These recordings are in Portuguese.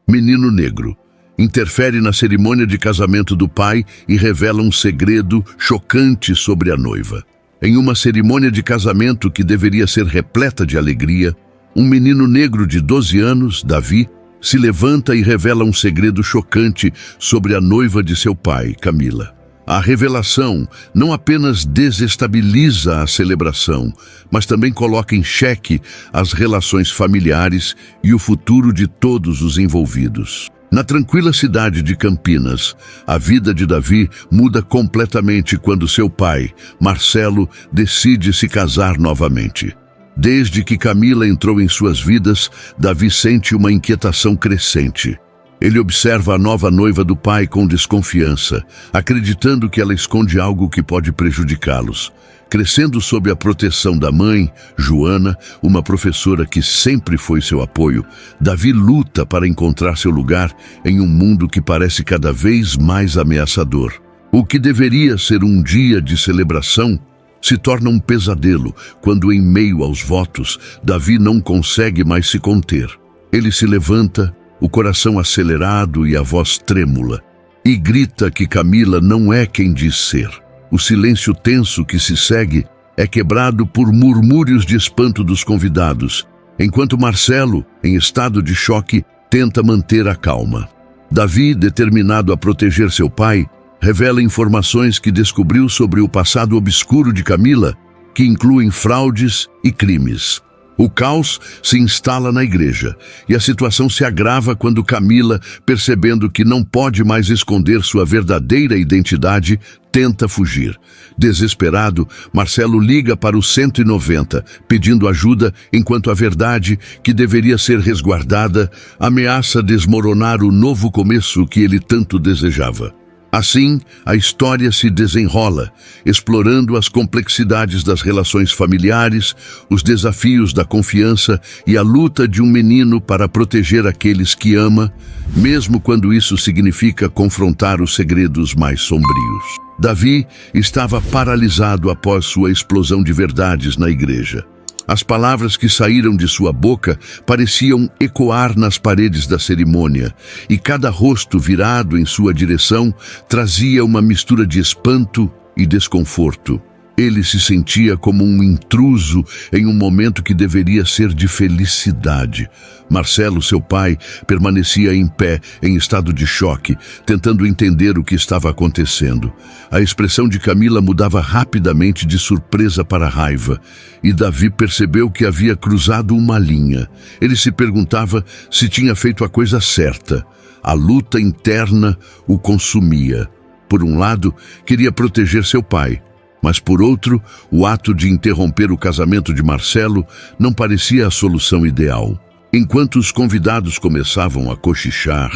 Menino negro. Interfere na cerimônia de casamento do pai e revela um segredo chocante sobre a noiva. Em uma cerimônia de casamento que deveria ser repleta de alegria, um menino negro de 12 anos, Davi, se levanta e revela um segredo chocante sobre a noiva de seu pai, Camila. A revelação não apenas desestabiliza a celebração, mas também coloca em xeque as relações familiares e o futuro de todos os envolvidos. Na tranquila cidade de Campinas, a vida de Davi muda completamente quando seu pai, Marcelo, decide se casar novamente. Desde que Camila entrou em suas vidas, Davi sente uma inquietação crescente. Ele observa a nova noiva do pai com desconfiança, acreditando que ela esconde algo que pode prejudicá-los. Crescendo sob a proteção da mãe, Joana, uma professora que sempre foi seu apoio, Davi luta para encontrar seu lugar em um mundo que parece cada vez mais ameaçador. O que deveria ser um dia de celebração se torna um pesadelo quando, em meio aos votos, Davi não consegue mais se conter. Ele se levanta, o coração acelerado e a voz trêmula, e grita que Camila não é quem diz ser. O silêncio tenso que se segue é quebrado por murmúrios de espanto dos convidados, enquanto Marcelo, em estado de choque, tenta manter a calma. Davi, determinado a proteger seu pai, revela informações que descobriu sobre o passado obscuro de Camila, que incluem fraudes e crimes. O caos se instala na igreja e a situação se agrava quando Camila, percebendo que não pode mais esconder sua verdadeira identidade, tenta fugir. Desesperado, Marcelo liga para o 190, pedindo ajuda, enquanto a verdade, que deveria ser resguardada, ameaça desmoronar o novo começo que ele tanto desejava. Assim, a história se desenrola, explorando as complexidades das relações familiares, os desafios da confiança e a luta de um menino para proteger aqueles que ama, mesmo quando isso significa confrontar os segredos mais sombrios. Davi estava paralisado após sua explosão de verdades na igreja. As palavras que saíram de sua boca pareciam ecoar nas paredes da cerimônia, e cada rosto virado em sua direção trazia uma mistura de espanto e desconforto. Ele se sentia como um intruso em um momento que deveria ser de felicidade. Marcelo, seu pai, permanecia em pé, em estado de choque, tentando entender o que estava acontecendo. A expressão de Camila mudava rapidamente de surpresa para raiva, e Davi percebeu que havia cruzado uma linha. Ele se perguntava se tinha feito a coisa certa. A luta interna o consumia. Por um lado, queria proteger seu pai, mas por outro, o ato de interromper o casamento de Marcelo não parecia a solução ideal. Enquanto os convidados começavam a cochichar,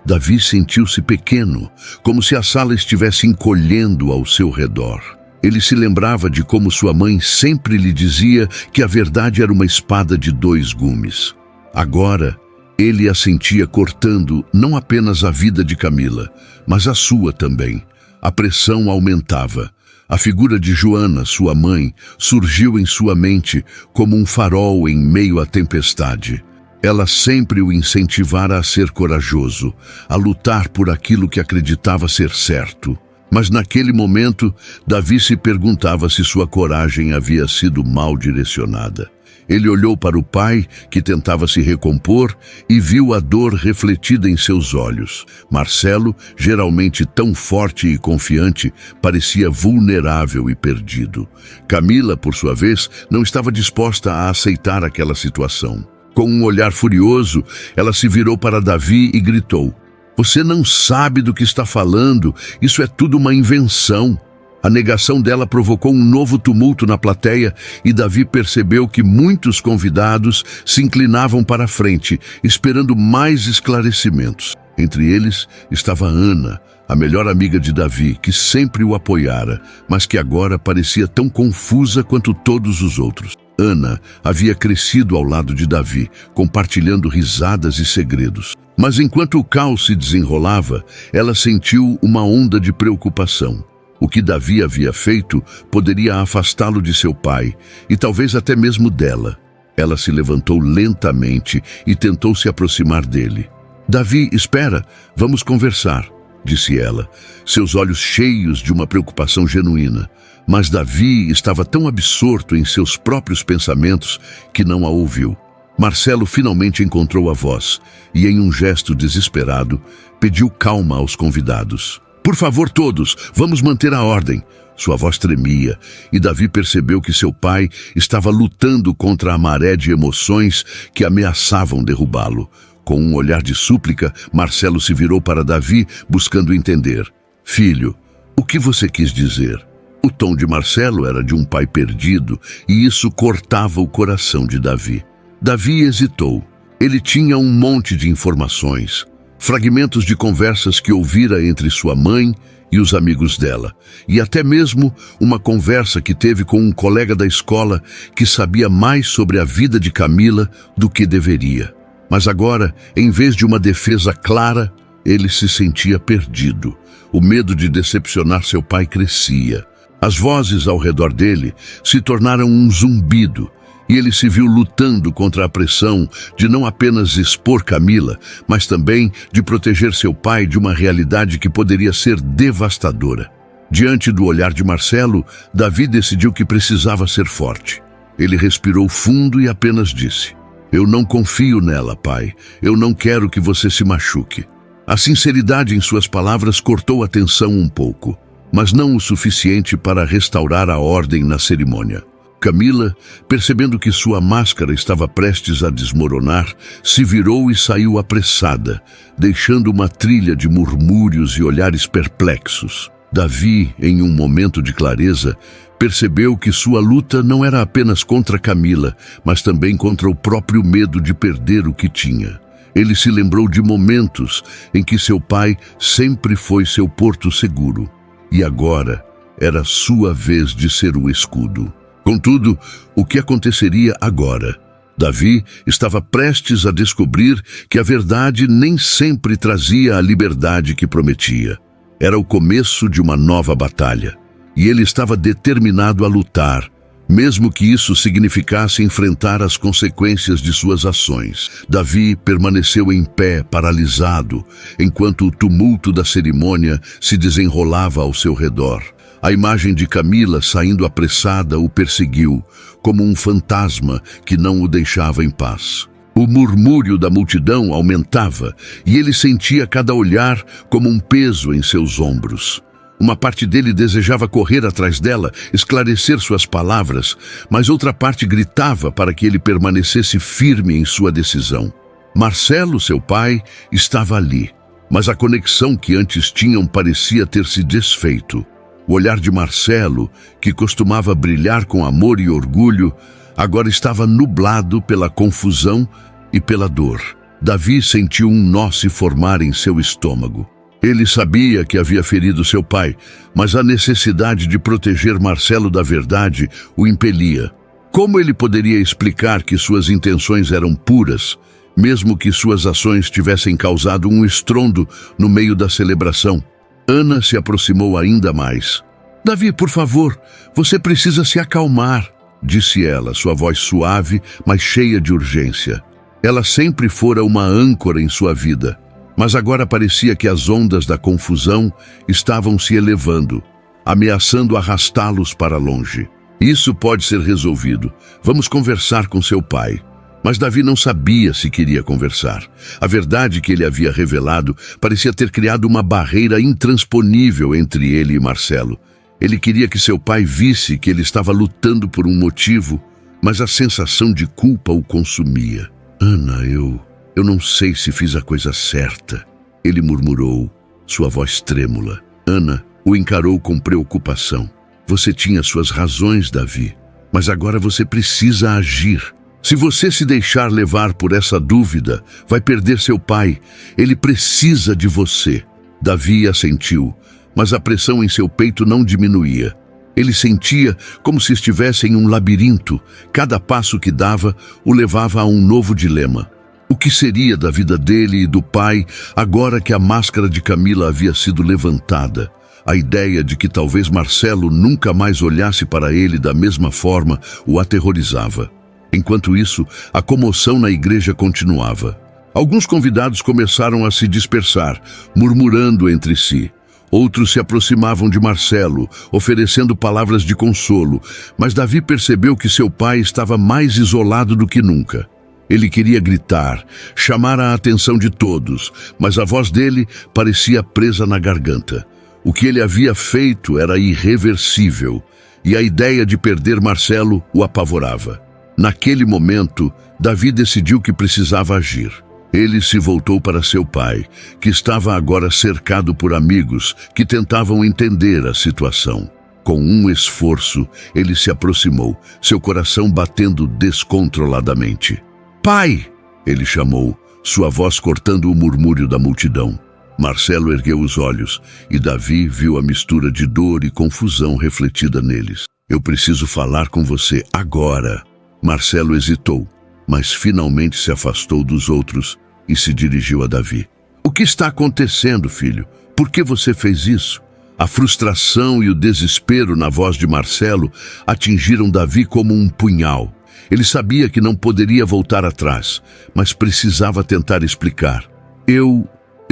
Davi sentiu-se pequeno, como se a sala estivesse encolhendo ao seu redor. Ele se lembrava de como sua mãe sempre lhe dizia que a verdade era uma espada de 2 gumes. Agora, ele a sentia cortando não apenas a vida de Camila, mas a sua também. A pressão aumentava. A figura de Joana, sua mãe, surgiu em sua mente como um farol em meio à tempestade. Ela sempre o incentivara a ser corajoso, a lutar por aquilo que acreditava ser certo. Mas naquele momento, Davi se perguntava se sua coragem havia sido mal direcionada. Ele olhou para o pai, que tentava se recompor, e viu a dor refletida em seus olhos. Marcelo, geralmente tão forte e confiante, parecia vulnerável e perdido. Camila, por sua vez, não estava disposta a aceitar aquela situação. Com um olhar furioso, ela se virou para Davi e gritou: "Você não sabe do que está falando, isso é tudo uma invenção." A negação dela provocou um novo tumulto na plateia e Davi percebeu que muitos convidados se inclinavam para a frente, esperando mais esclarecimentos. Entre eles estava Ana, a melhor amiga de Davi, que sempre o apoiara, mas que agora parecia tão confusa quanto todos os outros. Ana havia crescido ao lado de Davi, compartilhando risadas e segredos. Mas enquanto o caos se desenrolava, ela sentiu uma onda de preocupação. O que Davi havia feito poderia afastá-lo de seu pai, e talvez até mesmo dela. Ela se levantou lentamente e tentou se aproximar dele. Davi, espera, vamos conversar, disse ela, seus olhos cheios de uma preocupação genuína. Mas Davi estava tão absorto em seus próprios pensamentos que não a ouviu. Marcelo finalmente encontrou a voz e, em um gesto desesperado, pediu calma aos convidados. Por favor, todos, vamos manter a ordem. Sua voz tremia e Davi percebeu que seu pai estava lutando contra a maré de emoções que ameaçavam derrubá-lo. Com um olhar de súplica, Marcelo se virou para Davi, buscando entender. Filho, o que você quis dizer? O tom de Marcelo era de um pai perdido e isso cortava o coração de Davi. Davi hesitou. Ele tinha um monte de informações, fragmentos de conversas que ouvira entre sua mãe e os amigos dela, e até mesmo uma conversa que teve com um colega da escola que sabia mais sobre a vida de Camila do que deveria. Mas agora, em vez de uma defesa clara, ele se sentia perdido. O medo de decepcionar seu pai crescia. As vozes ao redor dele se tornaram um zumbido, e ele se viu lutando contra a pressão de não apenas expor Camila, mas também de proteger seu pai de uma realidade que poderia ser devastadora. Diante do olhar de Marcelo, Davi decidiu que precisava ser forte. Ele respirou fundo e apenas disse: Eu não confio nela, pai. Eu não quero que você se machuque. A sinceridade em suas palavras cortou a tensão um pouco, mas não o suficiente para restaurar a ordem na cerimônia. Camila, percebendo que sua máscara estava prestes a desmoronar, se virou e saiu apressada, deixando uma trilha de murmúrios e olhares perplexos. Davi, em um momento de clareza, percebeu que sua luta não era apenas contra Camila, mas também contra o próprio medo de perder o que tinha. Ele se lembrou de momentos em que seu pai sempre foi seu porto seguro, e agora era sua vez de ser o escudo. Contudo, o que aconteceria agora? Davi estava prestes a descobrir que a verdade nem sempre trazia a liberdade que prometia. Era o começo de uma nova batalha, e ele estava determinado a lutar, mesmo que isso significasse enfrentar as consequências de suas ações. Davi permaneceu em pé, paralisado, enquanto o tumulto da cerimônia se desenrolava ao seu redor. A imagem de Camila saindo apressada o perseguiu, como um fantasma que não o deixava em paz. O murmúrio da multidão aumentava e ele sentia cada olhar como um peso em seus ombros. Uma parte dele desejava correr atrás dela, esclarecer suas palavras, mas outra parte gritava para que ele permanecesse firme em sua decisão. Marcelo, seu pai, estava ali, mas a conexão que antes tinham parecia ter se desfeito. O olhar de Marcelo, que costumava brilhar com amor e orgulho, agora estava nublado pela confusão e pela dor. Davi sentiu um nó se formar em seu estômago. Ele sabia que havia ferido seu pai, mas a necessidade de proteger Marcelo da verdade o impelia. Como ele poderia explicar que suas intenções eram puras, mesmo que suas ações tivessem causado um estrondo no meio da celebração? Ana se aproximou ainda mais. Davi, por favor, você precisa se acalmar, disse ela, sua voz suave, mas cheia de urgência. Ela sempre fora uma âncora em sua vida, mas agora parecia que as ondas da confusão estavam se elevando, ameaçando arrastá-los para longe. Isso pode ser resolvido. Vamos conversar com seu pai. Mas Davi não sabia se queria conversar. A verdade que ele havia revelado parecia ter criado uma barreira intransponível entre ele e Marcelo. Ele queria que seu pai visse que ele estava lutando por um motivo, mas a sensação de culpa o consumia. Ana, eu não sei se fiz a coisa certa, ele murmurou, sua voz trêmula. Ana o encarou com preocupação. Você tinha suas razões, Davi, mas agora você precisa agir. Se você se deixar levar por essa dúvida, vai perder seu pai. Ele precisa de você. Davi assentiu, mas a pressão em seu peito não diminuía. Ele sentia como se estivesse em um labirinto. Cada passo que dava o levava a um novo dilema. O que seria da vida dele e do pai agora que a máscara de Camila havia sido levantada? A ideia de que talvez Marcelo nunca mais olhasse para ele da mesma forma o aterrorizava. Enquanto isso, a comoção na igreja continuava. Alguns convidados começaram a se dispersar, murmurando entre si. Outros se aproximavam de Marcelo, oferecendo palavras de consolo, mas Davi percebeu que seu pai estava mais isolado do que nunca. Ele queria gritar, chamar a atenção de todos, mas a voz dele parecia presa na garganta. O que ele havia feito era irreversível, e a ideia de perder Marcelo o apavorava. Naquele momento, Davi decidiu que precisava agir. Ele se voltou para seu pai, que estava agora cercado por amigos que tentavam entender a situação. Com um esforço, ele se aproximou, seu coração batendo descontroladamente. "Pai!" ele chamou, sua voz cortando o murmúrio da multidão. Marcelo ergueu os olhos e Davi viu a mistura de dor e confusão refletida neles. "Eu preciso falar com você agora." Marcelo hesitou, mas finalmente se afastou dos outros e se dirigiu a Davi. "O que está acontecendo, filho? Por que você fez isso?" A frustração e o desespero na voz de Marcelo atingiram Davi como um punhal. Ele sabia que não poderia voltar atrás, mas precisava tentar explicar. Eu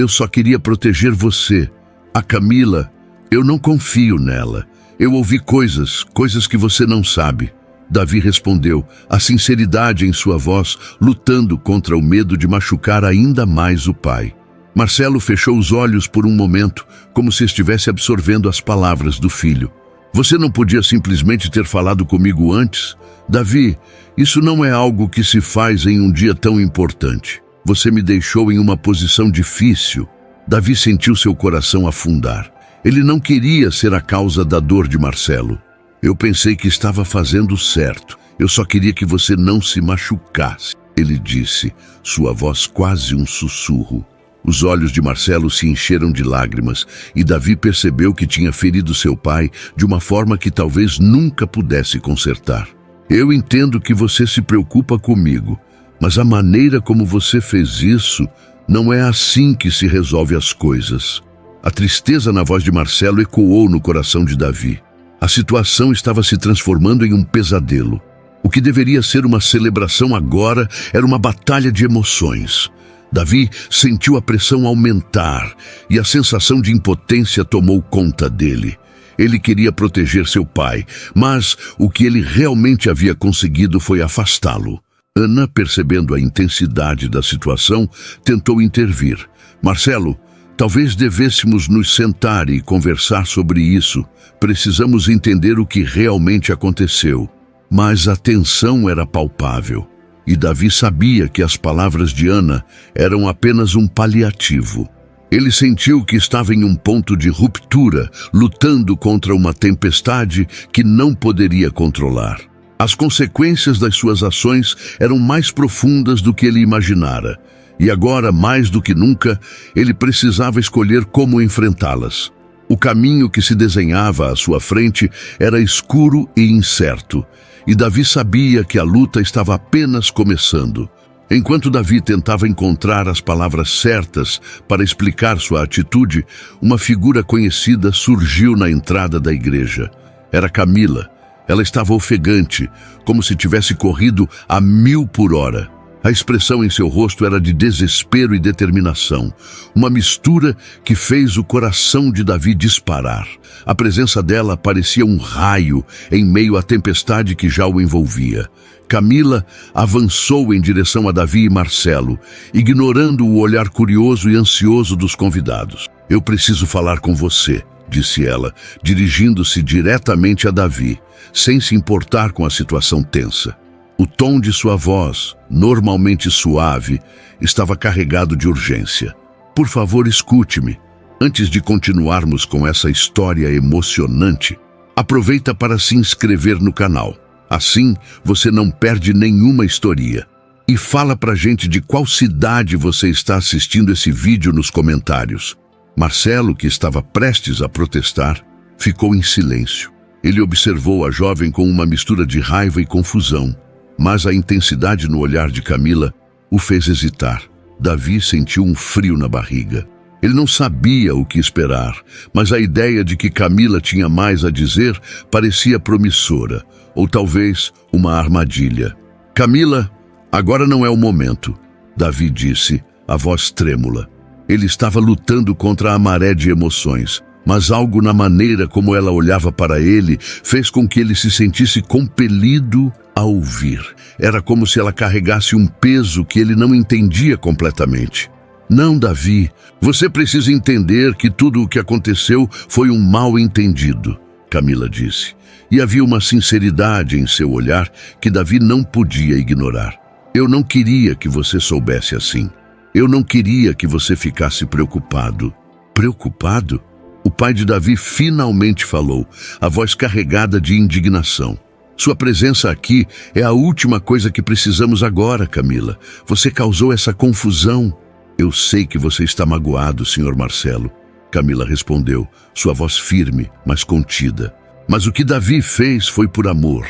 só queria proteger você. A Camila, eu não confio nela. Eu ouvi coisas que você não sabe." Davi respondeu, a sinceridade em sua voz, lutando contra o medo de machucar ainda mais o pai. Marcelo fechou os olhos por um momento, como se estivesse absorvendo as palavras do filho. "Você não podia simplesmente ter falado comigo antes? Davi, isso não é algo que se faz em um dia tão importante. Você me deixou em uma posição difícil." Davi sentiu seu coração afundar. Ele não queria ser a causa da dor de Marcelo. "Eu pensei que estava fazendo certo. Eu só queria que você não se machucasse", ele disse, sua voz quase um sussurro. Os olhos de Marcelo se encheram de lágrimas e Davi percebeu que tinha ferido seu pai de uma forma que talvez nunca pudesse consertar. "Eu entendo que você se preocupa comigo, mas a maneira como você fez isso não é assim que se resolve as coisas." A tristeza na voz de Marcelo ecoou no coração de Davi. A situação estava se transformando em um pesadelo. O que deveria ser uma celebração agora era uma batalha de emoções. Davi sentiu a pressão aumentar e a sensação de impotência tomou conta dele. Ele queria proteger seu pai, mas o que ele realmente havia conseguido foi afastá-lo. Ana, percebendo a intensidade da situação, tentou intervir. "Marcelo, talvez devêssemos nos sentar e conversar sobre isso. Precisamos entender o que realmente aconteceu." Mas a tensão era palpável, e Davi sabia que as palavras de Ana eram apenas um paliativo. Ele sentiu que estava em um ponto de ruptura, lutando contra uma tempestade que não poderia controlar. As consequências das suas ações eram mais profundas do que ele imaginara, e agora, mais do que nunca, ele precisava escolher como enfrentá-las. O caminho que se desenhava à sua frente era escuro e incerto, e Davi sabia que a luta estava apenas começando. Enquanto Davi tentava encontrar as palavras certas para explicar sua atitude, uma figura conhecida surgiu na entrada da igreja. Era Camila. Ela estava ofegante, como se tivesse corrido a 1000 por hora. A expressão em seu rosto era de desespero e determinação, uma mistura que fez o coração de Davi disparar. A presença dela parecia um raio em meio à tempestade que já o envolvia. Camila avançou em direção a Davi e Marcelo, ignorando o olhar curioso e ansioso dos convidados. "Eu preciso falar com você", disse ela, dirigindo-se diretamente a Davi, sem se importar com a situação tensa. O tom de sua voz, normalmente suave, estava carregado de urgência. "Por favor, escute-me. Antes de continuarmos com essa história emocionante, aproveita para se inscrever no canal. Assim, você não perde nenhuma história. E fala pra gente de qual cidade você está assistindo esse vídeo nos comentários." Marcelo, que estava prestes a protestar, ficou em silêncio. Ele observou a jovem com uma mistura de raiva e confusão, mas a intensidade no olhar de Camila o fez hesitar. Davi sentiu um frio na barriga. Ele não sabia o que esperar, mas a ideia de que Camila tinha mais a dizer parecia promissora, ou talvez uma armadilha. "Camila, agora não é o momento", Davi disse, a voz trêmula. Ele estava lutando contra a maré de emoções, mas algo na maneira como ela olhava para ele fez com que ele se sentisse compelido a ouvir. Era como se ela carregasse um peso que ele não entendia completamente. Não, Davi, você precisa entender que tudo o que aconteceu foi um mal-entendido, Camila disse. E havia uma sinceridade em seu olhar que Davi não podia ignorar. Eu não queria que você soubesse assim. Eu não queria que você ficasse preocupado. Preocupado? O pai de Davi finalmente falou, a voz carregada de indignação. Sua presença aqui é a última coisa que precisamos agora, Camila. Você causou essa confusão. Eu sei que você está magoado, Sr. Marcelo. Camila respondeu, sua voz firme, mas contida. Mas o que Davi fez foi por amor.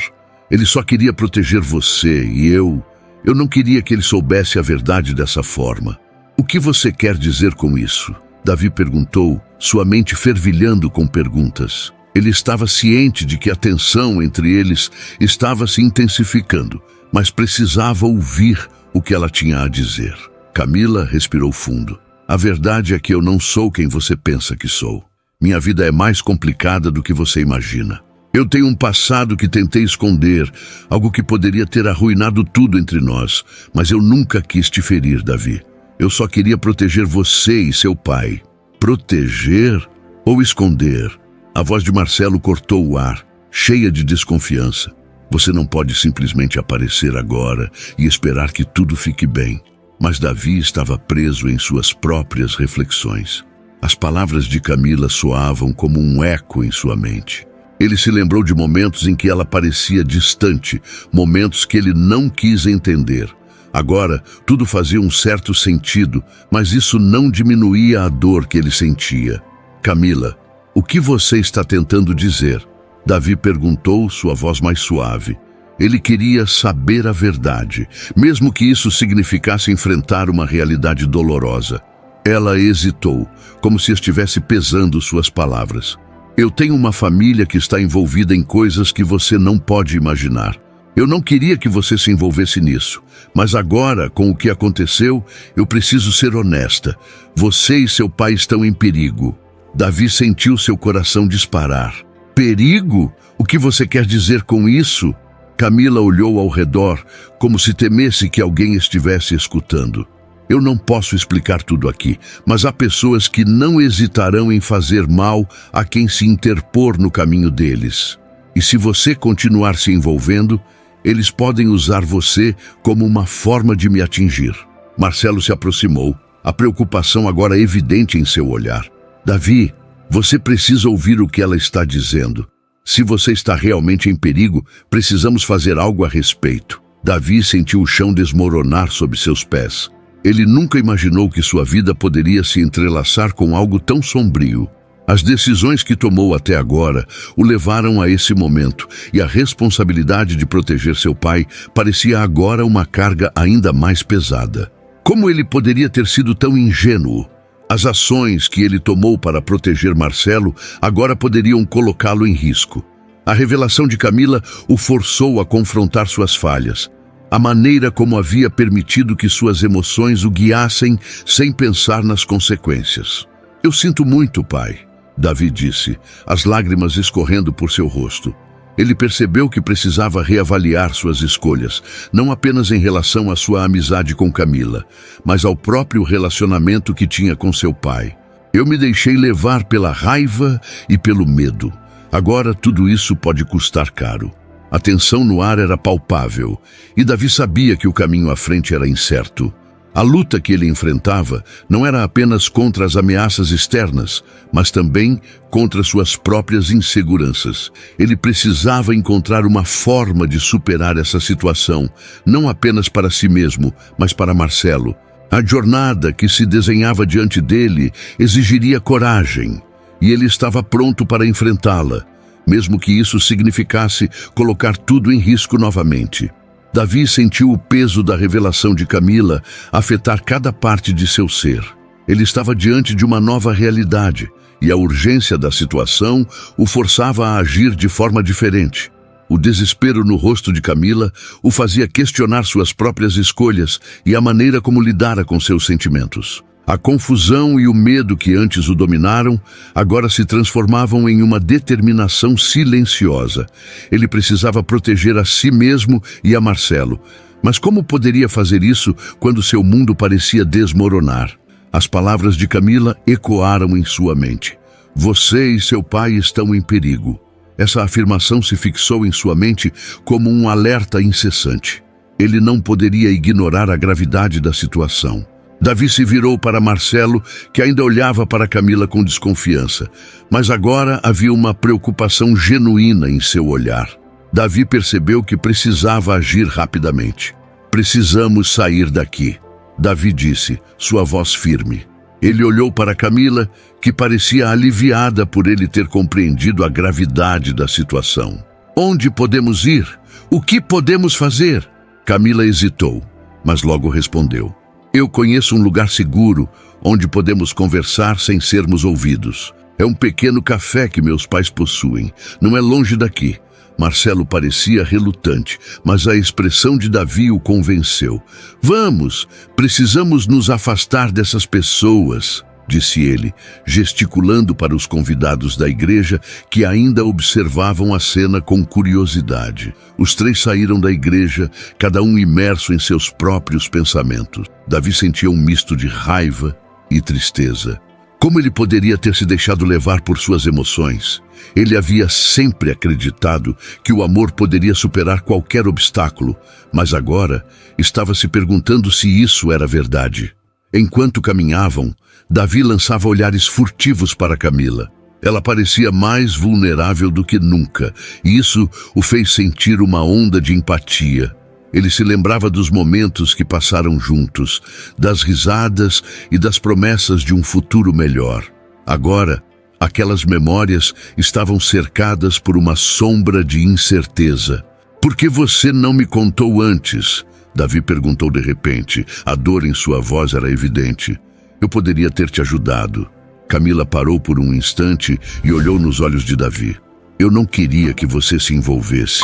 Ele só queria proteger você e eu não queria que ele soubesse a verdade dessa forma. O que você quer dizer com isso? Davi perguntou, sua mente fervilhando com perguntas. Ele estava ciente de que a tensão entre eles estava se intensificando, mas precisava ouvir o que ela tinha a dizer. Camila respirou fundo. A verdade é que eu não sou quem você pensa que sou. Minha vida é mais complicada do que você imagina. Eu tenho um passado que tentei esconder, algo que poderia ter arruinado tudo entre nós, mas eu nunca quis te ferir, Davi. Eu só queria proteger você e seu pai. Proteger ou esconder? A voz de Marcelo cortou o ar, cheia de desconfiança. Você não pode simplesmente aparecer agora e esperar que tudo fique bem. Mas Davi estava preso em suas próprias reflexões. As palavras de Camila soavam como um eco em sua mente. Ele se lembrou de momentos em que ela parecia distante, momentos que ele não quis entender. Agora, tudo fazia um certo sentido, mas isso não diminuía a dor que ele sentia. Camila, o que você está tentando dizer? Davi perguntou, sua voz mais suave. Ele queria saber a verdade, mesmo que isso significasse enfrentar uma realidade dolorosa. Ela hesitou, como se estivesse pesando suas palavras. Eu tenho uma família que está envolvida em coisas que você não pode imaginar. Eu não queria que você se envolvesse nisso, mas agora, com o que aconteceu, eu preciso ser honesta. Você e seu pai estão em perigo. Davi sentiu seu coração disparar. Perigo? O que você quer dizer com isso? Camila olhou ao redor, como se temesse que alguém estivesse escutando. Eu não posso explicar tudo aqui, mas há pessoas que não hesitarão em fazer mal a quem se interpor no caminho deles. E se você continuar se envolvendo, eles podem usar você como uma forma de me atingir. Marcelo se aproximou, a preocupação agora evidente em seu olhar. Davi, você precisa ouvir o que ela está dizendo. Se você está realmente em perigo, precisamos fazer algo a respeito. Davi sentiu o chão desmoronar sob seus pés. Ele nunca imaginou que sua vida poderia se entrelaçar com algo tão sombrio. As decisões que tomou até agora o levaram a esse momento, e a responsabilidade de proteger seu pai parecia agora uma carga ainda mais pesada. Como ele poderia ter sido tão ingênuo? As ações que ele tomou para proteger Marcelo agora poderiam colocá-lo em risco. A revelação de Camila o forçou a confrontar suas falhas. A maneira como havia permitido que suas emoções o guiassem sem pensar nas consequências. Eu sinto muito, pai, Davi disse, as lágrimas escorrendo por seu rosto. Ele percebeu que precisava reavaliar suas escolhas, não apenas em relação à sua amizade com Camila, mas ao próprio relacionamento que tinha com seu pai. Eu me deixei levar pela raiva e pelo medo. Agora tudo isso pode custar caro. A tensão no ar era palpável, e Davi sabia que o caminho à frente era incerto. A luta que ele enfrentava não era apenas contra as ameaças externas, mas também contra suas próprias inseguranças. Ele precisava encontrar uma forma de superar essa situação, não apenas para si mesmo, mas para Marcelo. A jornada que se desenhava diante dele exigiria coragem, e ele estava pronto para enfrentá-la, mesmo que isso significasse colocar tudo em risco novamente. Davi sentiu o peso da revelação de Camila afetar cada parte de seu ser. Ele estava diante de uma nova realidade, e a urgência da situação o forçava a agir de forma diferente. O desespero no rosto de Camila o fazia questionar suas próprias escolhas e a maneira como lidara com seus sentimentos. A confusão e o medo que antes o dominaram agora se transformavam em uma determinação silenciosa. Ele precisava proteger a si mesmo e a Marcelo. Mas como poderia fazer isso quando seu mundo parecia desmoronar? As palavras de Camila ecoaram em sua mente. Você e seu pai estão em perigo. Essa afirmação se fixou em sua mente como um alerta incessante. Ele não poderia ignorar a gravidade da situação. Davi se virou para Marcelo, que ainda olhava para Camila com desconfiança, mas agora havia uma preocupação genuína em seu olhar. Davi percebeu que precisava agir rapidamente. Precisamos sair daqui, Davi disse, sua voz firme. Ele olhou para Camila, que parecia aliviada por ele ter compreendido a gravidade da situação. Onde podemos ir? O que podemos fazer? Camila hesitou, mas logo respondeu. Eu conheço um lugar seguro, onde podemos conversar sem sermos ouvidos. É um pequeno café que meus pais possuem. Não é longe daqui. Marcelo parecia relutante, mas a expressão de Davi o convenceu. Vamos, precisamos nos afastar dessas pessoas, disse ele, gesticulando para os convidados da igreja que ainda observavam a cena com curiosidade. Os três saíram da igreja, cada um imerso em seus próprios pensamentos. Davi sentia um misto de raiva e tristeza. Como ele poderia ter se deixado levar por suas emoções? Ele havia sempre acreditado que o amor poderia superar qualquer obstáculo, mas agora estava se perguntando se isso era verdade. Enquanto caminhavam, Davi lançava olhares furtivos para Camila. Ela parecia mais vulnerável do que nunca, e isso o fez sentir uma onda de empatia. Ele se lembrava dos momentos que passaram juntos, das risadas e das promessas de um futuro melhor. Agora, aquelas memórias estavam cercadas por uma sombra de incerteza. Por que você não me contou antes? Davi perguntou de repente. A dor em sua voz era evidente. Eu poderia ter te ajudado. Camila parou por um instante e olhou nos olhos de Davi. Eu não queria que você se envolvesse.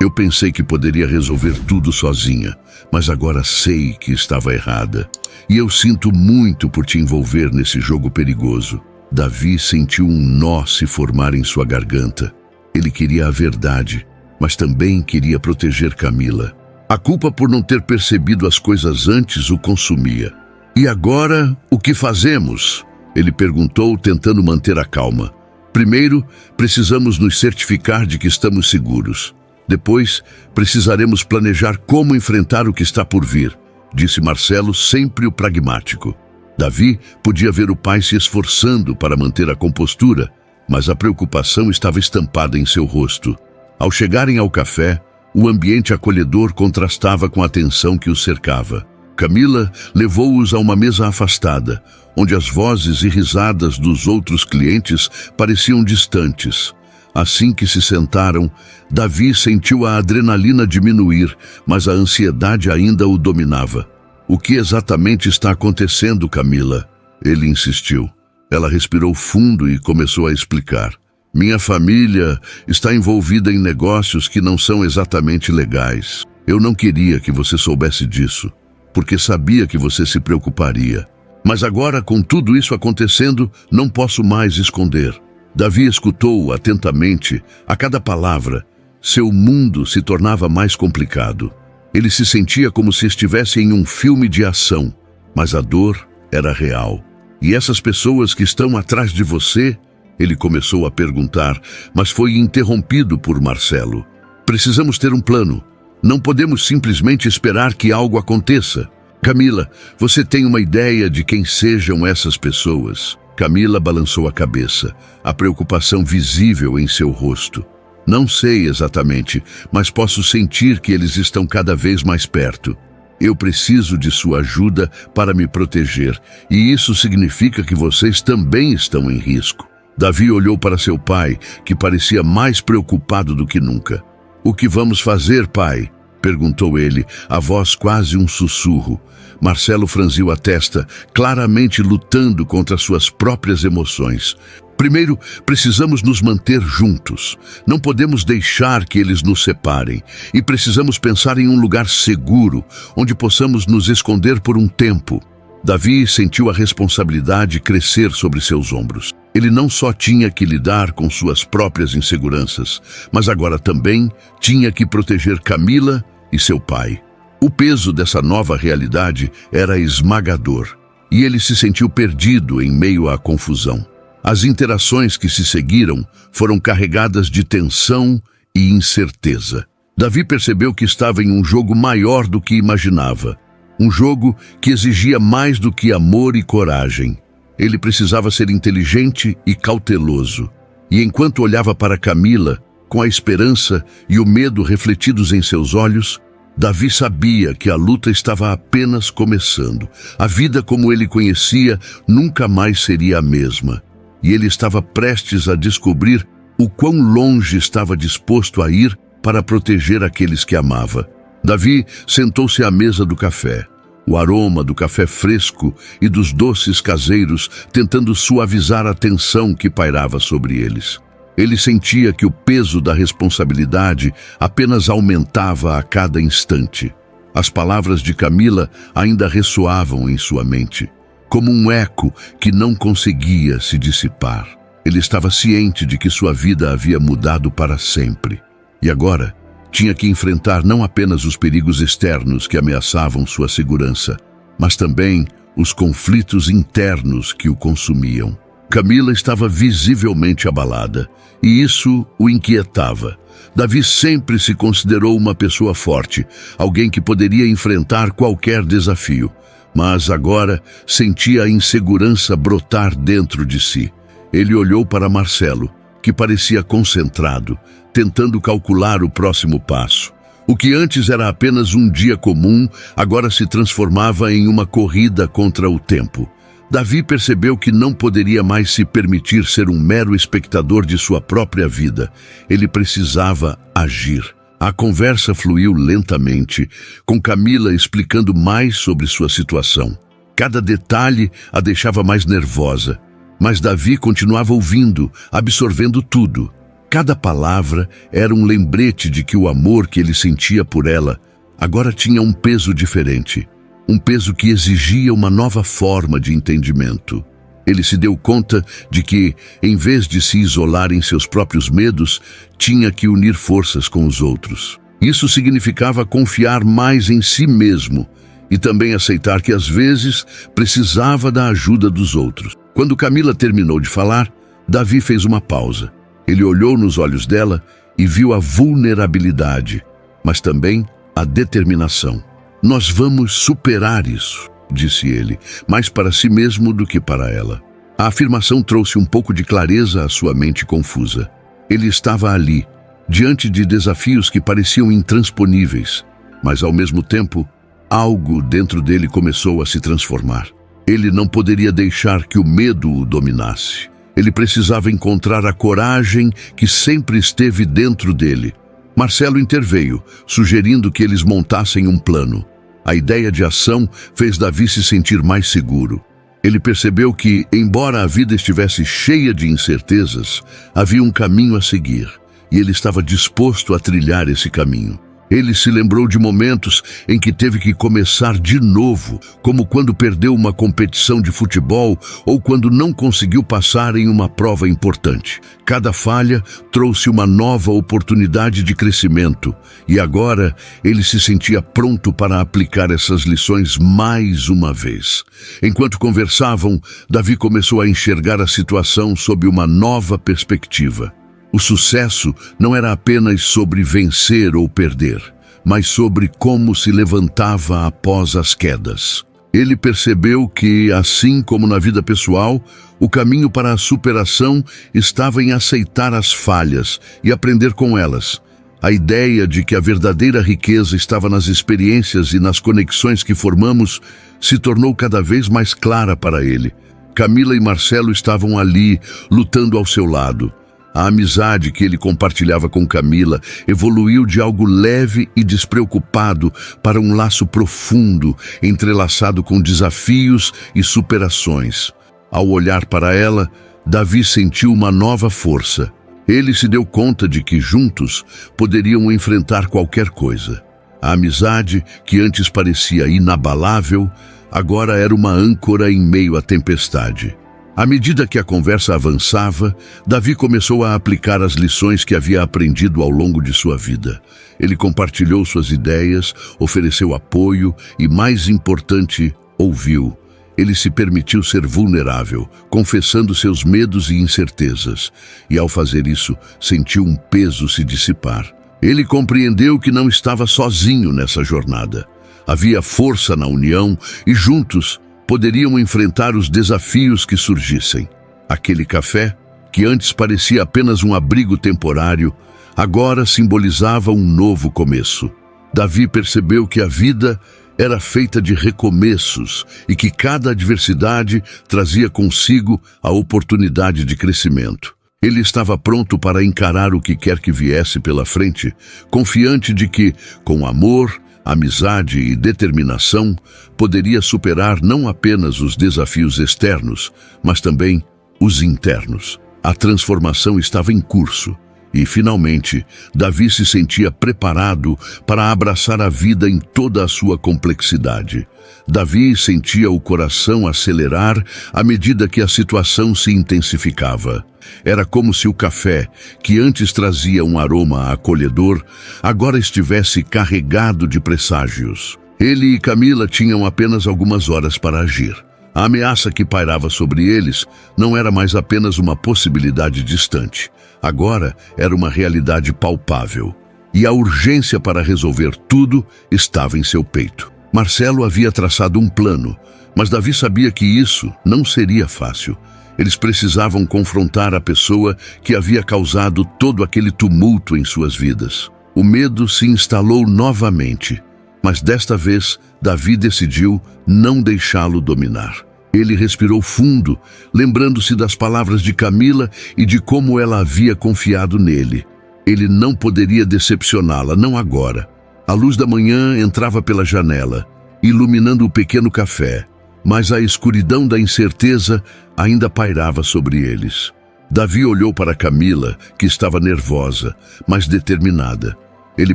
Eu pensei que poderia resolver tudo sozinha, mas agora sei que estava errada. E eu sinto muito por te envolver nesse jogo perigoso. Davi sentiu um nó se formar em sua garganta. Ele queria a verdade, mas também queria proteger Camila. A culpa por não ter percebido as coisas antes o consumia. E agora, o que fazemos? Ele perguntou, tentando manter a calma. Primeiro, precisamos nos certificar de que estamos seguros. Depois, precisaremos planejar como enfrentar o que está por vir, disse Marcelo, sempre o pragmático. Davi podia ver o pai se esforçando para manter a compostura, mas a preocupação estava estampada em seu rosto. Ao chegarem ao café, o ambiente acolhedor contrastava com a tensão que os cercava. Camila levou-os a uma mesa afastada, onde as vozes e risadas dos outros clientes pareciam distantes. Assim que se sentaram, Davi sentiu a adrenalina diminuir, mas a ansiedade ainda o dominava. O que exatamente está acontecendo, Camila? Ele insistiu. Ela respirou fundo e começou a explicar. Minha família está envolvida em negócios que não são exatamente legais. Eu não queria que você soubesse disso, porque sabia que você se preocuparia. Mas agora, com tudo isso acontecendo, não posso mais esconder. Davi escutou atentamente a cada palavra. Seu mundo se tornava mais complicado. Ele se sentia como se estivesse em um filme de ação, mas a dor era real. E essas pessoas que estão atrás de você? Ele começou a perguntar, mas foi interrompido por Marcelo. Precisamos ter um plano. Não podemos simplesmente esperar que algo aconteça. Camila, você tem uma ideia de quem sejam essas pessoas? Camila balançou a cabeça, a preocupação visível em seu rosto. Não sei exatamente, mas posso sentir que eles estão cada vez mais perto. Eu preciso de sua ajuda para me proteger, e isso significa que vocês também estão em risco. Davi olhou para seu pai, que parecia mais preocupado do que nunca. O que vamos fazer, pai? Perguntou ele, a voz quase um sussurro. Marcelo franziu a testa, claramente lutando contra suas próprias emoções. Primeiro, precisamos nos manter juntos. Não podemos deixar que eles nos separem. E precisamos pensar em um lugar seguro, onde possamos nos esconder por um tempo. Davi sentiu a responsabilidade crescer sobre seus ombros. Ele não só tinha que lidar com suas próprias inseguranças, mas agora também tinha que proteger Camila e seu pai. O peso dessa nova realidade era esmagador, e ele se sentiu perdido em meio à confusão. As interações que se seguiram foram carregadas de tensão e incerteza. Davi percebeu que estava em um jogo maior do que imaginava. Um jogo que exigia mais do que amor e coragem. Ele precisava ser inteligente e cauteloso. E enquanto olhava para Camila, com a esperança e o medo refletidos em seus olhos, Davi sabia que a luta estava apenas começando. A vida como ele conhecia nunca mais seria a mesma. E ele estava prestes a descobrir o quão longe estava disposto a ir para proteger aqueles que amava. Davi sentou-se à mesa do café. O aroma do café fresco e dos doces caseiros tentando suavizar a tensão que pairava sobre eles. Ele sentia que o peso da responsabilidade apenas aumentava a cada instante. As palavras de Camila ainda ressoavam em sua mente, como um eco que não conseguia se dissipar. Ele estava ciente de que sua vida havia mudado para sempre. E agora, tinha que enfrentar não apenas os perigos externos que ameaçavam sua segurança, mas também os conflitos internos que o consumiam. Camila estava visivelmente abalada, e isso o inquietava. Davi sempre se considerou uma pessoa forte, alguém que poderia enfrentar qualquer desafio, mas agora sentia a insegurança brotar dentro de si. Ele olhou para Marcelo, que parecia concentrado, tentando calcular o próximo passo. O que antes era apenas um dia comum, agora se transformava em uma corrida contra o tempo. Davi percebeu que não poderia mais se permitir ser um mero espectador de sua própria vida. Ele precisava agir. A conversa fluiu lentamente, com Camila explicando mais sobre sua situação. Cada detalhe a deixava mais nervosa, mas Davi continuava ouvindo, absorvendo tudo. Cada palavra era um lembrete de que o amor que ele sentia por ela agora tinha um peso diferente. Um peso que exigia uma nova forma de entendimento. Ele se deu conta de que, em vez de se isolar em seus próprios medos, tinha que unir forças com os outros. Isso significava confiar mais em si mesmo e também aceitar que, às vezes, precisava da ajuda dos outros. Quando Camila terminou de falar, Davi fez uma pausa. Ele olhou nos olhos dela e viu a vulnerabilidade, mas também a determinação. Nós vamos superar isso, disse ele, mais para si mesmo do que para ela. A afirmação trouxe um pouco de clareza à sua mente confusa. Ele estava ali, diante de desafios que pareciam intransponíveis, mas ao mesmo tempo, algo dentro dele começou a se transformar. Ele não poderia deixar que o medo o dominasse. Ele precisava encontrar a coragem que sempre esteve dentro dele. Marcelo interveio, sugerindo que eles montassem um plano. A ideia de ação fez Davi se sentir mais seguro. Ele percebeu que, embora a vida estivesse cheia de incertezas, havia um caminho a seguir, e ele estava disposto a trilhar esse caminho. Ele se lembrou de momentos em que teve que começar de novo, como quando perdeu uma competição de futebol ou quando não conseguiu passar em uma prova importante. Cada falha trouxe uma nova oportunidade de crescimento, e agora ele se sentia pronto para aplicar essas lições mais uma vez. Enquanto conversavam, Davi começou a enxergar a situação sob uma nova perspectiva. O sucesso não era apenas sobre vencer ou perder, mas sobre como se levantava após as quedas. Ele percebeu que, assim como na vida pessoal, o caminho para a superação estava em aceitar as falhas e aprender com elas. A ideia de que a verdadeira riqueza estava nas experiências e nas conexões que formamos se tornou cada vez mais clara para ele. Camila e Marcelo estavam ali, lutando ao seu lado. A amizade que ele compartilhava com Camila evoluiu de algo leve e despreocupado para um laço profundo, entrelaçado com desafios e superações. Ao olhar para ela, Davi sentiu uma nova força. Ele se deu conta de que juntos poderiam enfrentar qualquer coisa. A amizade, que antes parecia inabalável, agora era uma âncora em meio à tempestade. À medida que a conversa avançava, Davi começou a aplicar as lições que havia aprendido ao longo de sua vida. Ele compartilhou suas ideias, ofereceu apoio e, mais importante, ouviu. Ele se permitiu ser vulnerável, confessando seus medos e incertezas. E, ao fazer isso, sentiu um peso se dissipar. Ele compreendeu que não estava sozinho nessa jornada. Havia força na união e, juntos, poderiam enfrentar os desafios que surgissem. Aquele café, que antes parecia apenas um abrigo temporário, agora simbolizava um novo começo. Davi percebeu que a vida era feita de recomeços e que cada adversidade trazia consigo a oportunidade de crescimento. Ele estava pronto para encarar o que quer que viesse pela frente, confiante de que, com amor, amizade e determinação, poderia superar não apenas os desafios externos, mas também os internos. A transformação estava em curso e, finalmente, Davi se sentia preparado para abraçar a vida em toda a sua complexidade. Davi sentia o coração acelerar à medida que a situação se intensificava. Era como se o café, que antes trazia um aroma acolhedor, agora estivesse carregado de presságios. Ele e Camila tinham apenas algumas horas para agir. A ameaça que pairava sobre eles não era mais apenas uma possibilidade distante. Agora era uma realidade palpável. E a urgência para resolver tudo estava em seu peito. Marcelo havia traçado um plano, mas Davi sabia que isso não seria fácil. Eles precisavam confrontar a pessoa que havia causado todo aquele tumulto em suas vidas. O medo se instalou novamente, mas desta vez Davi decidiu não deixá-lo dominar. Ele respirou fundo, lembrando-se das palavras de Camila e de como ela havia confiado nele. Ele não poderia decepcioná-la, não agora. A luz da manhã entrava pela janela, iluminando o pequeno café, mas a escuridão da incerteza ainda pairava sobre eles. Davi olhou para Camila, que estava nervosa, mas determinada. Ele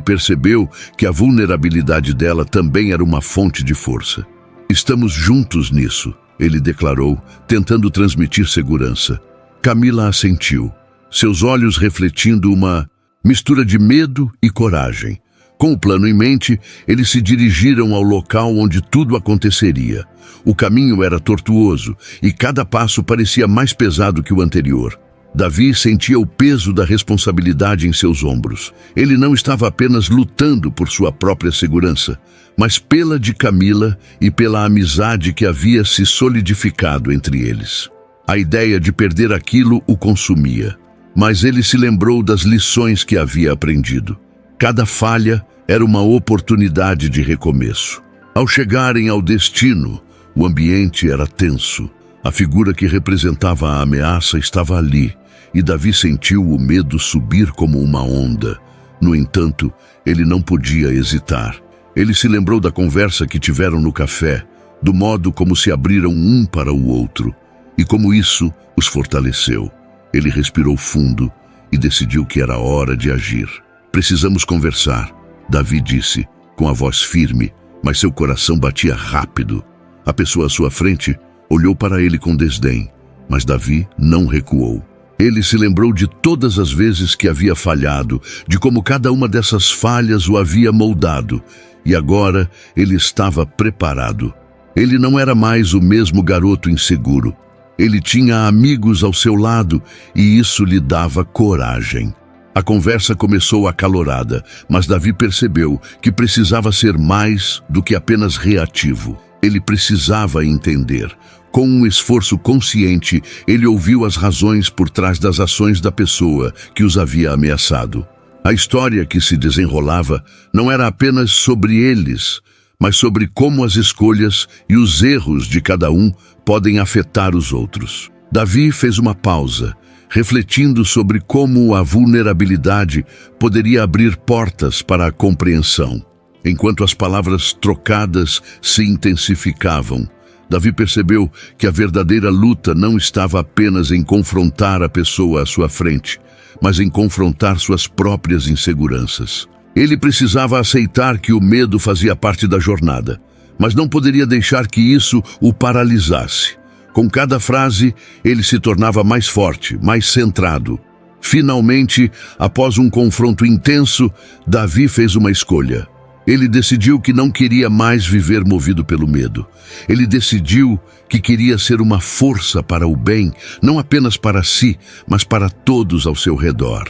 percebeu que a vulnerabilidade dela também era uma fonte de força. "Estamos juntos nisso", ele declarou, tentando transmitir segurança. Camila assentiu, seus olhos refletindo uma mistura de medo e coragem. Com o plano em mente, eles se dirigiram ao local onde tudo aconteceria. O caminho era tortuoso e cada passo parecia mais pesado que o anterior. Davi sentia o peso da responsabilidade em seus ombros. Ele não estava apenas lutando por sua própria segurança, mas pela de Camila e pela amizade que havia se solidificado entre eles. A ideia de perder aquilo o consumia, mas ele se lembrou das lições que havia aprendido. Cada falha era uma oportunidade de recomeço. Ao chegarem ao destino, o ambiente era tenso. A figura que representava a ameaça estava ali, e Davi sentiu o medo subir como uma onda. No entanto, ele não podia hesitar. Ele se lembrou da conversa que tiveram no café, do modo como se abriram um para o outro, e como isso os fortaleceu. Ele respirou fundo e decidiu que era hora de agir. "Precisamos conversar", Davi disse, com a voz firme, mas seu coração batia rápido. A pessoa à sua frente olhou para ele com desdém, mas Davi não recuou. Ele se lembrou de todas as vezes que havia falhado, de como cada uma dessas falhas o havia moldado, e agora ele estava preparado. Ele não era mais o mesmo garoto inseguro. Ele tinha amigos ao seu lado e isso lhe dava coragem. A conversa começou acalorada, mas Davi percebeu que precisava ser mais do que apenas reativo. Ele precisava entender. Com um esforço consciente, ele ouviu as razões por trás das ações da pessoa que os havia ameaçado. A história que se desenrolava não era apenas sobre eles, mas sobre como as escolhas e os erros de cada um podem afetar os outros. Davi fez uma pausa, refletindo sobre como a vulnerabilidade poderia abrir portas para a compreensão. Enquanto as palavras trocadas se intensificavam, Davi percebeu que a verdadeira luta não estava apenas em confrontar a pessoa à sua frente, mas em confrontar suas próprias inseguranças. Ele precisava aceitar que o medo fazia parte da jornada, mas não poderia deixar que isso o paralisasse. Com cada frase, ele se tornava mais forte, mais centrado. Finalmente, após um confronto intenso, Davi fez uma escolha. Ele decidiu que não queria mais viver movido pelo medo. Ele decidiu que queria ser uma força para o bem, não apenas para si, mas para todos ao seu redor.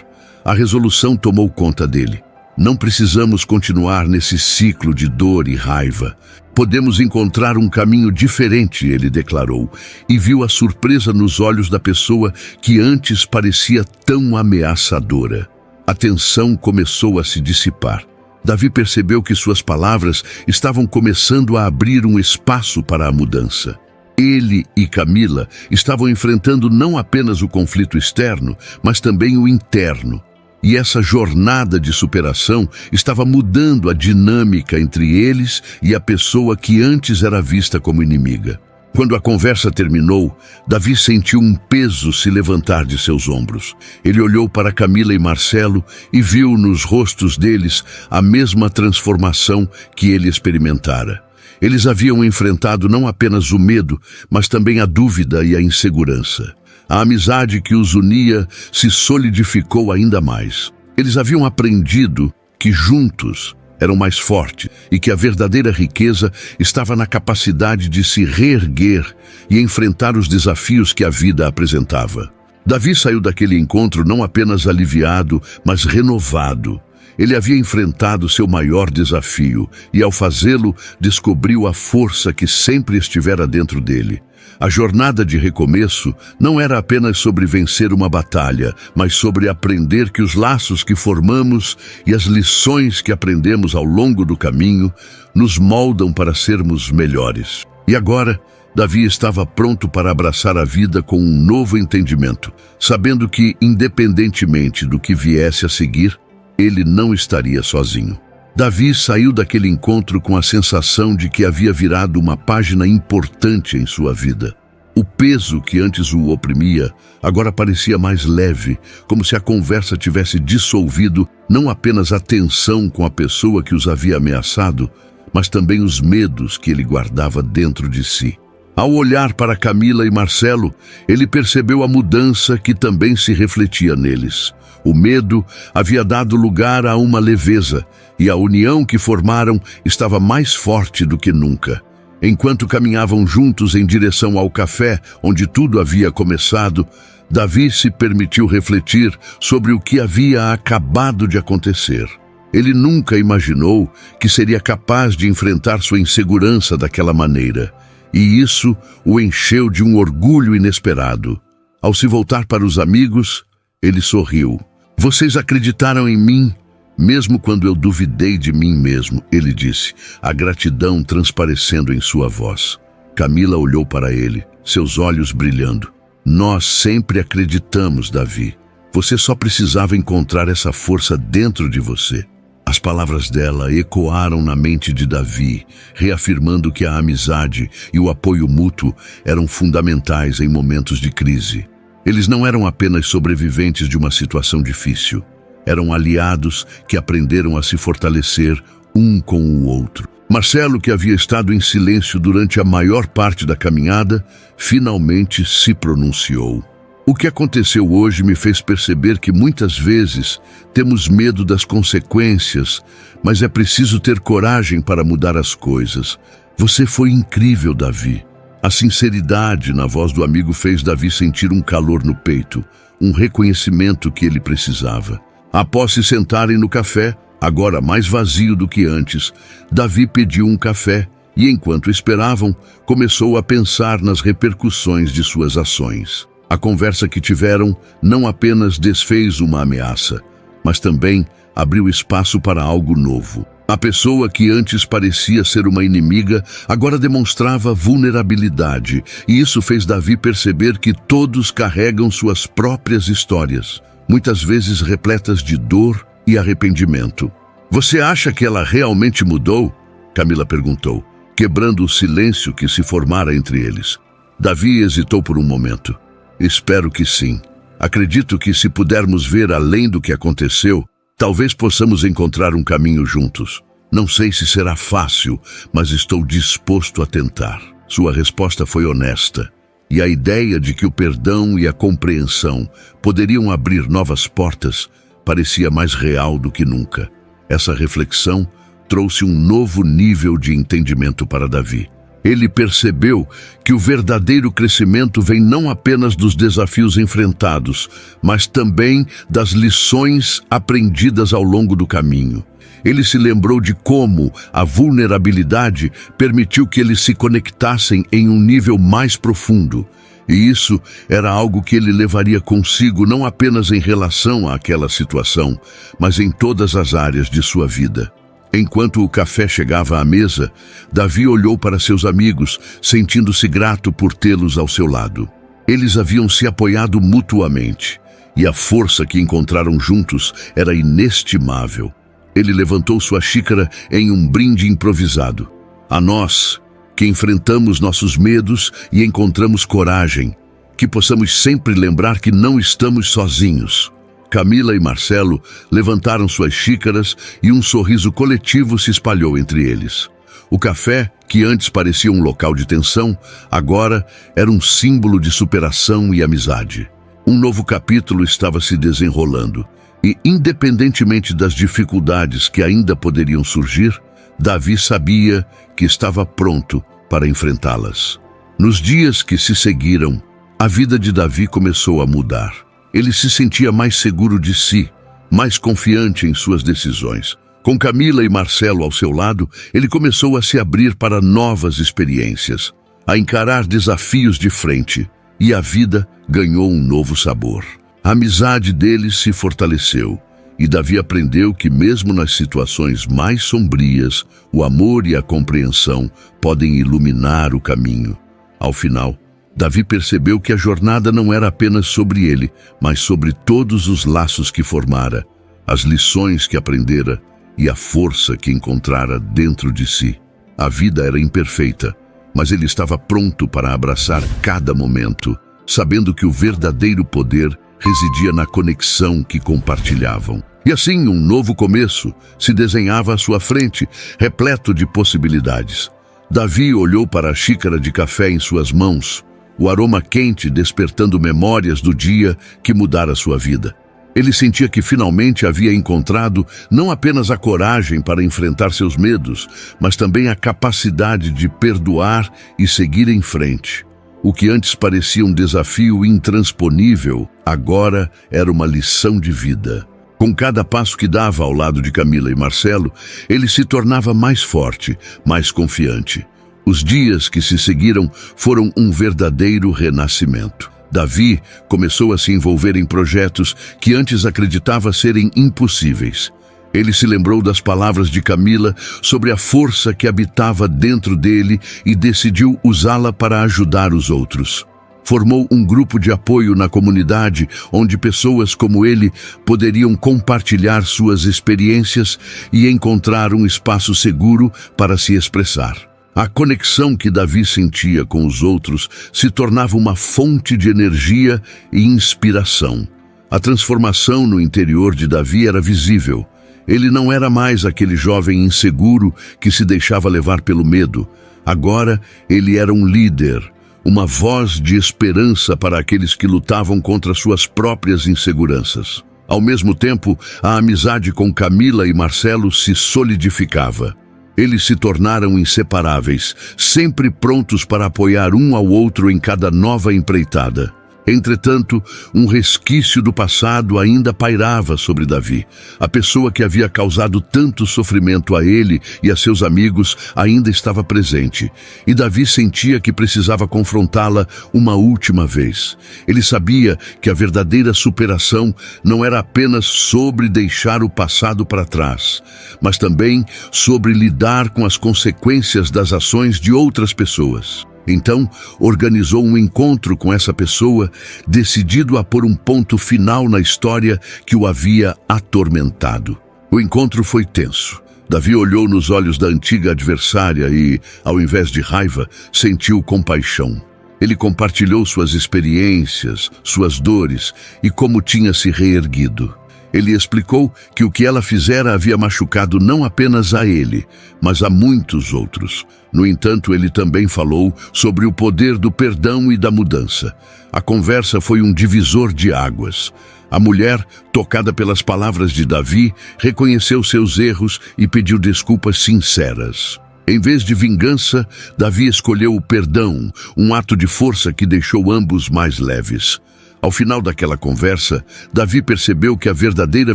A resolução tomou conta dele. Não precisamos continuar nesse ciclo de dor e raiva. Podemos encontrar um caminho diferente, ele declarou, e viu a surpresa nos olhos da pessoa que antes parecia tão ameaçadora. A tensão começou a se dissipar. Davi percebeu que suas palavras estavam começando a abrir um espaço para a mudança. Ele e Camila estavam enfrentando não apenas o conflito externo, mas também o interno. E essa jornada de superação estava mudando a dinâmica entre eles e a pessoa que antes era vista como inimiga. Quando a conversa terminou, Davi sentiu um peso se levantar de seus ombros. Ele olhou para Camila e Marcelo e viu nos rostos deles a mesma transformação que ele experimentara. Eles haviam enfrentado não apenas o medo, mas também a dúvida e a insegurança. A amizade que os unia se solidificou ainda mais. Eles haviam aprendido que juntos eram mais fortes e que a verdadeira riqueza estava na capacidade de se reerguer e enfrentar os desafios que a vida apresentava. Davi saiu daquele encontro não apenas aliviado, mas renovado. Ele havia enfrentado seu maior desafio e, ao fazê-lo, descobriu a força que sempre estivera dentro dele. A jornada de recomeço não era apenas sobre vencer uma batalha, mas sobre aprender que os laços que formamos e as lições que aprendemos ao longo do caminho nos moldam para sermos melhores. E agora, Davi estava pronto para abraçar a vida com um novo entendimento, sabendo que, independentemente do que viesse a seguir, ele não estaria sozinho. Davi saiu daquele encontro com a sensação de que havia virado uma página importante em sua vida. O peso que antes o oprimia agora parecia mais leve, como se a conversa tivesse dissolvido não apenas a tensão com a pessoa que os havia ameaçado, mas também os medos que ele guardava dentro de si. Ao olhar para Camila e Marcelo, ele percebeu a mudança que também se refletia neles. O medo havia dado lugar a uma leveza, e a união que formaram estava mais forte do que nunca. Enquanto caminhavam juntos em direção ao café, onde tudo havia começado, Davi se permitiu refletir sobre o que havia acabado de acontecer. Ele nunca imaginou que seria capaz de enfrentar sua insegurança daquela maneira, e isso o encheu de um orgulho inesperado. Ao se voltar para os amigos, ele sorriu. "Vocês acreditaram em mim, mesmo quando eu duvidei de mim mesmo", ele disse, a gratidão transparecendo em sua voz. Camila olhou para ele, seus olhos brilhando. "Nós sempre acreditamos, Davi. Você só precisava encontrar essa força dentro de você." As palavras dela ecoaram na mente de Davi, reafirmando que a amizade e o apoio mútuo eram fundamentais em momentos de crise. Eles não eram apenas sobreviventes de uma situação difícil. Eram aliados que aprenderam a se fortalecer um com o outro. Marcelo, que havia estado em silêncio durante a maior parte da caminhada, finalmente se pronunciou. "O que aconteceu hoje me fez perceber que muitas vezes temos medo das consequências, mas é preciso ter coragem para mudar as coisas. Você foi incrível, Davi." A sinceridade na voz do amigo fez Davi sentir um calor no peito, um reconhecimento que ele precisava. Após se sentarem no café, agora mais vazio do que antes, Davi pediu um café e, enquanto esperavam, começou a pensar nas repercussões de suas ações. A conversa que tiveram não apenas desfez uma ameaça, mas também abriu espaço para algo novo. A pessoa que antes parecia ser uma inimiga agora demonstrava vulnerabilidade, e isso fez Davi perceber que todos carregam suas próprias histórias, muitas vezes repletas de dor e arrependimento. "Você acha que ela realmente mudou?" Camila perguntou. quebrando o silêncio que se formara entre eles. Davi hesitou por um momento. Espero que sim. Acredito que se pudermos ver além do que aconteceu, talvez possamos encontrar um caminho juntos. Não sei se será fácil, mas estou disposto a tentar. Sua resposta foi honesta, e a ideia de que o perdão e a compreensão poderiam abrir novas portas parecia mais real do que nunca. Essa reflexão trouxe um novo nível de entendimento para Davi. Ele percebeu que o verdadeiro crescimento vem não apenas dos desafios enfrentados, mas também das lições aprendidas ao longo do caminho. Ele se lembrou de como a vulnerabilidade permitiu que eles se conectassem em um nível mais profundo. E isso era algo que ele levaria consigo não apenas em relação àquela situação, mas em todas as áreas de sua vida. Enquanto o café chegava à mesa, Davi olhou para seus amigos, sentindo-se grato por tê-los ao seu lado. Eles haviam se apoiado mutuamente, e a força que encontraram juntos era inestimável. Ele levantou sua xícara em um brinde improvisado. A nós, que enfrentamos nossos medos e encontramos coragem, que possamos sempre lembrar que não estamos sozinhos. Camila e Marcelo levantaram suas xícaras e um sorriso coletivo se espalhou entre eles. O café, que antes parecia um local de tensão, agora era um símbolo de superação e amizade. Um novo capítulo estava se desenrolando, e independentemente das dificuldades que ainda poderiam surgir, Davi sabia que estava pronto para enfrentá-las. Nos dias que se seguiram, a vida de Davi começou a mudar. Ele se sentia mais seguro de si, mais confiante em suas decisões. Com Camila e Marcelo ao seu lado, ele começou a se abrir para novas experiências, a encarar desafios de frente, e a vida ganhou um novo sabor. A amizade deles se fortaleceu, e Davi aprendeu que mesmo nas situações mais sombrias, o amor e a compreensão podem iluminar o caminho. Ao final, Davi percebeu que a jornada não era apenas sobre ele, mas sobre todos os laços que formara, as lições que aprendera e a força que encontrara dentro de si. A vida era imperfeita, mas ele estava pronto para abraçar cada momento, sabendo que o verdadeiro poder residia na conexão que compartilhavam. E assim, um novo começo se desenhava à sua frente, repleto de possibilidades. Davi olhou para a xícara de café em suas mãos, o aroma quente despertando memórias do dia que mudara sua vida. Ele sentia que finalmente havia encontrado não apenas a coragem para enfrentar seus medos, mas também a capacidade de perdoar e seguir em frente. O que antes parecia um desafio intransponível, agora era uma lição de vida. Com cada passo que dava ao lado de Camila e Marcelo, ele se tornava mais forte, mais confiante. Os dias que se seguiram foram um verdadeiro renascimento. Davi começou a se envolver em projetos que antes acreditava serem impossíveis. Ele se lembrou das palavras de Camila sobre a força que habitava dentro dele e decidiu usá-la para ajudar os outros. Formou um grupo de apoio na comunidade onde pessoas como ele poderiam compartilhar suas experiências e encontrar um espaço seguro para se expressar. A conexão que Davi sentia com os outros se tornava uma fonte de energia e inspiração. A transformação no interior de Davi era visível. Ele não era mais aquele jovem inseguro que se deixava levar pelo medo. Agora ele era um líder, uma voz de esperança para aqueles que lutavam contra suas próprias inseguranças. Ao mesmo tempo, a amizade com Camila e Marcelo se solidificava. Eles se tornaram inseparáveis, sempre prontos para apoiar um ao outro em cada nova empreitada. Entretanto, um resquício do passado ainda pairava sobre Davi. A pessoa que havia causado tanto sofrimento a ele e a seus amigos ainda estava presente, e Davi sentia que precisava confrontá-la uma última vez. Ele sabia que a verdadeira superação não era apenas sobre deixar o passado para trás, mas também sobre lidar com as consequências das ações de outras pessoas. Então, organizou um encontro com essa pessoa, decidido a pôr um ponto final na história que o havia atormentado. O encontro foi tenso. Davi olhou nos olhos da antiga adversária e, ao invés de raiva, sentiu compaixão. Ele compartilhou suas experiências, suas dores e como tinha se reerguido. Ele explicou que o que ela fizera havia machucado não apenas a ele, mas a muitos outros. No entanto, ele também falou sobre o poder do perdão e da mudança. A conversa foi um divisor de águas. A mulher, tocada pelas palavras de Davi, reconheceu seus erros e pediu desculpas sinceras. Em vez de vingança, Davi escolheu o perdão, um ato de força que deixou ambos mais leves. Ao final daquela conversa, Davi percebeu que a verdadeira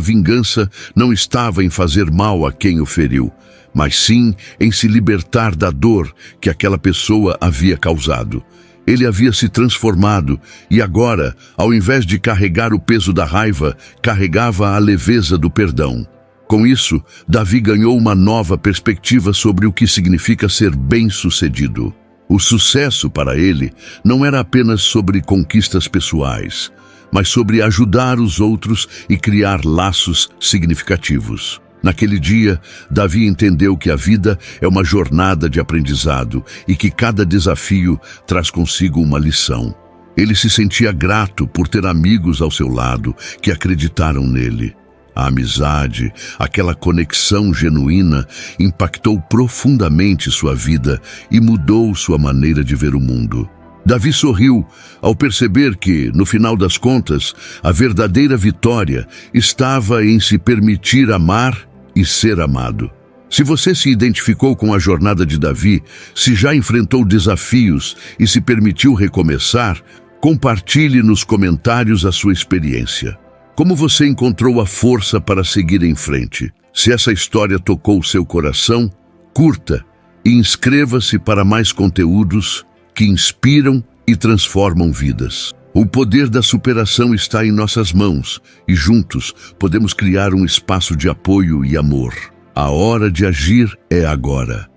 vingança não estava em fazer mal a quem o feriu, mas sim em se libertar da dor que aquela pessoa havia causado. Ele havia se transformado e agora, ao invés de carregar o peso da raiva, carregava a leveza do perdão. Com isso, Davi ganhou uma nova perspectiva sobre o que significa ser bem-sucedido. O sucesso para ele não era apenas sobre conquistas pessoais, mas sobre ajudar os outros e criar laços significativos. Naquele dia, Davi entendeu que a vida é uma jornada de aprendizado e que cada desafio traz consigo uma lição. Ele se sentia grato por ter amigos ao seu lado que acreditaram nele. A amizade, aquela conexão genuína, impactou profundamente sua vida e mudou sua maneira de ver o mundo. Davi sorriu ao perceber que, no final das contas, a verdadeira vitória estava em se permitir amar e ser amado. Se você se identificou com a jornada de Davi, se já enfrentou desafios e se permitiu recomeçar, compartilhe nos comentários a sua experiência. Como você encontrou a força para seguir em frente? Se essa história tocou seu coração, curta e inscreva-se para mais conteúdos que inspiram e transformam vidas. O poder da superação está em nossas mãos e juntos podemos criar um espaço de apoio e amor. A hora de agir é agora.